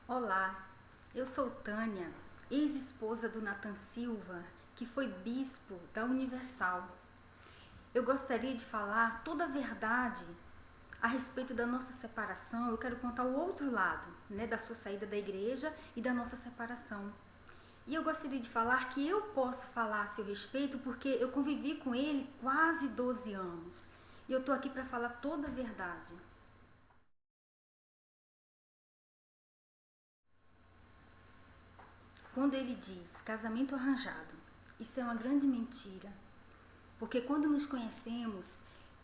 Olá, eu sou Tânia, ex-esposa do Nathan Silva, que foi bispo da Universal. Eu gostaria de falar toda a verdade a respeito da nossa separação. Eu quero contar o outro lado, da sua saída da igreja e da nossa separação. E eu gostaria de falar que eu posso falar a seu respeito porque eu convivi com ele quase 12 anos. E eu estou aqui para falar toda a verdade. Quando ele diz casamento arranjado, isso é uma grande mentira. Porque quando nos conhecemos,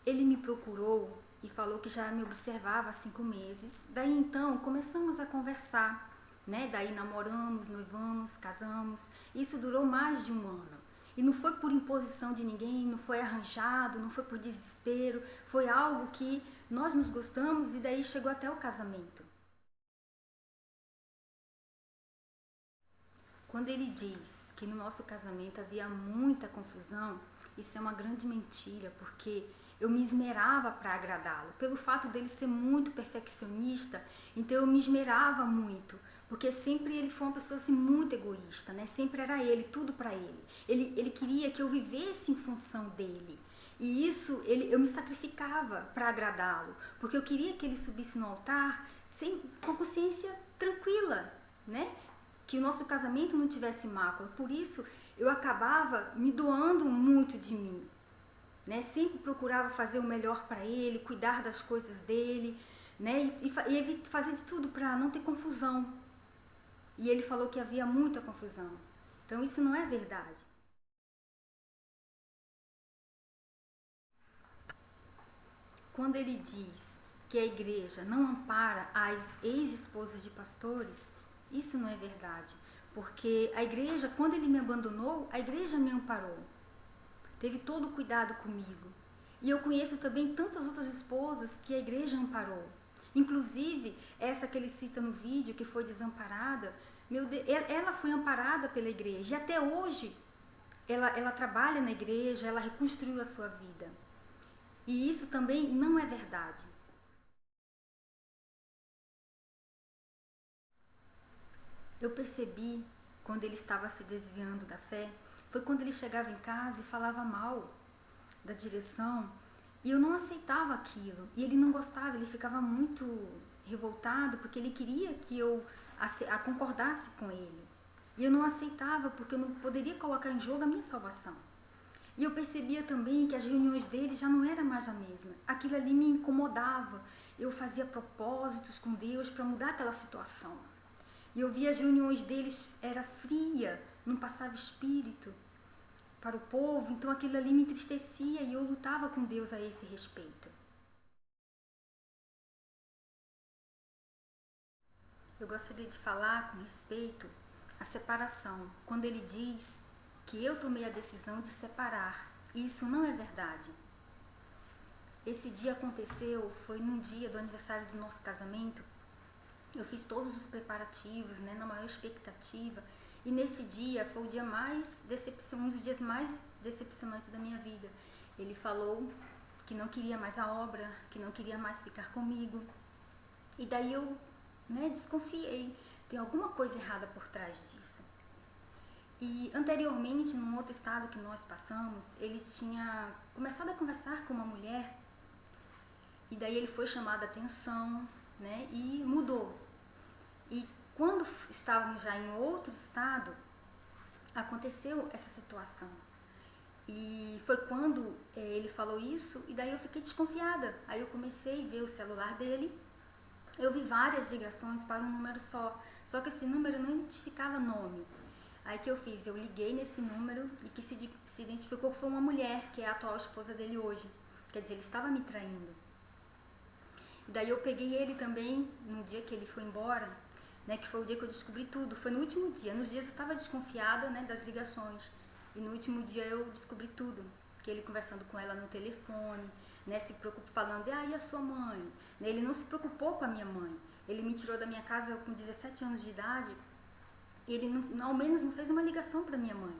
ele me procurou e falou que já me observava há 5 meses. Daí então começamos a conversar, Daí namoramos, noivamos, casamos. Isso durou mais de um ano. E não foi por imposição de ninguém, não foi arranjado, não foi por desespero. Foi algo que nós nos gostamos e daí chegou até o casamento. Quando ele diz que no nosso casamento havia muita confusão, isso é uma grande mentira, porque eu me esmerava para agradá-lo. Pelo fato dele ser muito perfeccionista, então eu me esmerava muito, porque sempre ele foi uma pessoa assim muito egoísta, Sempre era ele, tudo para ele. Ele queria que eu vivesse em função dele. E isso eu me sacrificava para agradá-lo, porque eu queria que ele subisse no altar com consciência tranquila, que o nosso casamento não tivesse mácula. Por isso eu acabava me doando muito de mim, Sempre procurava fazer o melhor para ele, cuidar das coisas dele, e fazer de tudo para não ter confusão. E ele falou que havia muita confusão. Então isso não é verdade. Quando ele diz que a igreja não ampara as ex-esposas de pastores, isso não é verdade. Porque a igreja, quando ele me abandonou, a igreja me amparou. Teve todo o cuidado comigo. E eu conheço também tantas outras esposas que a igreja amparou. Inclusive, essa que ele cita no vídeo, que foi desamparada, meu Deus, ela foi amparada pela igreja. E até hoje, ela trabalha na igreja, ela reconstruiu a sua vida. E isso também não é verdade. Eu percebi, quando ele estava se desviando da fé, foi quando ele chegava em casa e falava mal da direção, e eu não aceitava aquilo. E ele não gostava, ele ficava muito revoltado porque ele queria que eu concordasse com ele. E eu não aceitava porque eu não poderia colocar em jogo a minha salvação. E eu percebia também que as reuniões dele já não era mais a mesma. Aquilo ali me incomodava. Eu fazia propósitos com Deus para mudar aquela situação. E eu via as reuniões deles, era fria, não passava espírito para o povo, então aquilo ali me entristecia e eu lutava com Deus a esse respeito. Eu gostaria de falar com respeito à separação, quando ele diz que eu tomei a decisão de separar. Isso não é verdade. Esse dia aconteceu, foi num dia do aniversário do nosso casamento. Eu fiz todos os preparativos, na maior expectativa. E nesse dia foi o dia um dos dias mais decepcionantes da minha vida. Ele falou que não queria mais a obra, que não queria mais ficar comigo. E daí eu, desconfiei. Tem alguma coisa errada por trás disso. E anteriormente, num outro estado que nós passamos, ele tinha começado a conversar com uma mulher. E daí ele foi chamado a atenção, e mudou. E quando estávamos já em outro estado, aconteceu essa situação. E foi quando ele falou isso, e daí eu fiquei desconfiada. Aí eu comecei a ver o celular dele, eu vi várias ligações para um número só que esse número não identificava nome. Aí que eu fiz, eu liguei nesse número e que se identificou que foi uma mulher, que é a atual esposa dele hoje. Quer dizer, ele estava me traindo. E daí eu peguei ele também, no dia que ele foi embora, que foi o dia que eu descobri tudo, foi no último dia. Nos dias eu estava desconfiada, das ligações, e no último dia eu descobri tudo, que ele conversando com ela no telefone, se preocupou falando, e a sua mãe? Ele não se preocupou com a minha mãe, ele me tirou da minha casa com 17 anos de idade, e ele não, ao menos não fez uma ligação para minha mãe.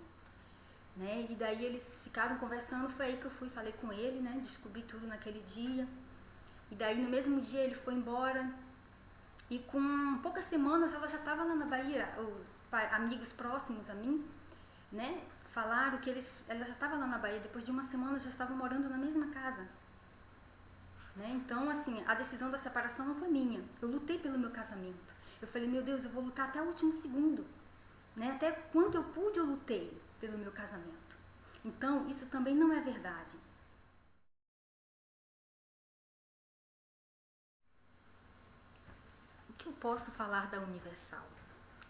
E daí eles ficaram conversando, foi aí que eu fui, falei com ele, descobri tudo naquele dia. E daí no mesmo dia ele foi embora. E com poucas semanas ela já estava lá na Bahia. Amigos próximos a mim, né, falaram que ela já estava lá na Bahia. Depois de uma semana já estavam morando na mesma casa. Né? Então, assim, a decisão da separação não foi minha. Eu lutei pelo meu casamento. Eu falei, meu Deus, eu vou lutar até o último segundo. Né? Até quando eu pude, eu lutei pelo meu casamento. Então, isso também não é verdade. O que eu posso falar da Universal?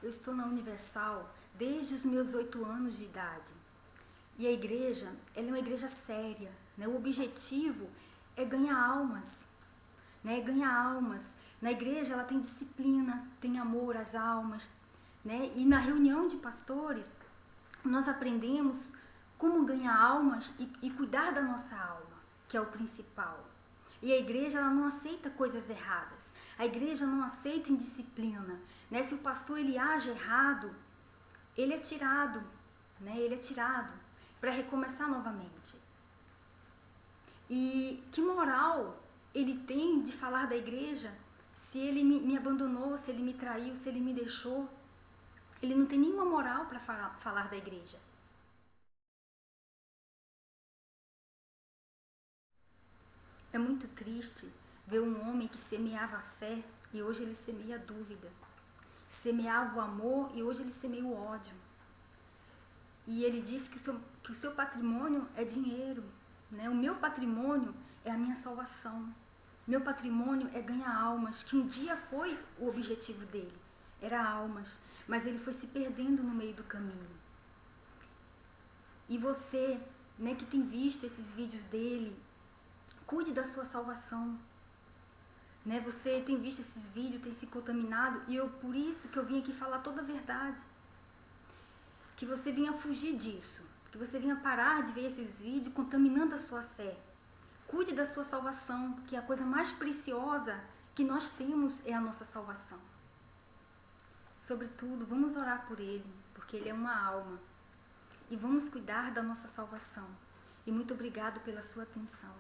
Eu estou na Universal desde os meus 8 anos de idade. E a igreja, ela é uma igreja séria. Né? O objetivo é ganhar almas. Né? Ganhar almas. Na igreja ela tem disciplina, tem amor às almas. Né? E na reunião de pastores, nós aprendemos como ganhar almas e cuidar da nossa alma, que é o principal. E a igreja ela não aceita coisas erradas. A igreja não aceita indisciplina. Né? Se o pastor ele age errado, ele é tirado. Né? Ele é tirado para recomeçar novamente. E que moral ele tem de falar da igreja se ele me abandonou, se ele me traiu, se ele me deixou? Ele não tem nenhuma moral para falar da igreja. É muito triste ver um homem que semeava a fé e hoje ele semeia a dúvida. Semeava o amor e hoje ele semeia o ódio. E ele diz que o seu patrimônio é dinheiro. Né? O meu patrimônio é a minha salvação. Meu patrimônio é ganhar almas, que um dia foi o objetivo dele. Era almas, mas ele foi se perdendo no meio do caminho. E você, né, que tem visto esses vídeos dele, cuide da sua salvação. Né? Você tem visto esses vídeos, tem se contaminado, e por isso que eu vim aqui falar toda a verdade. Que você venha fugir disso, que você venha parar de ver esses vídeos contaminando a sua fé. Cuide da sua salvação, que a coisa mais preciosa que nós temos é a nossa salvação. Sobretudo, vamos orar por ele, porque ele é uma alma. E vamos cuidar da nossa salvação. E muito obrigado pela sua atenção.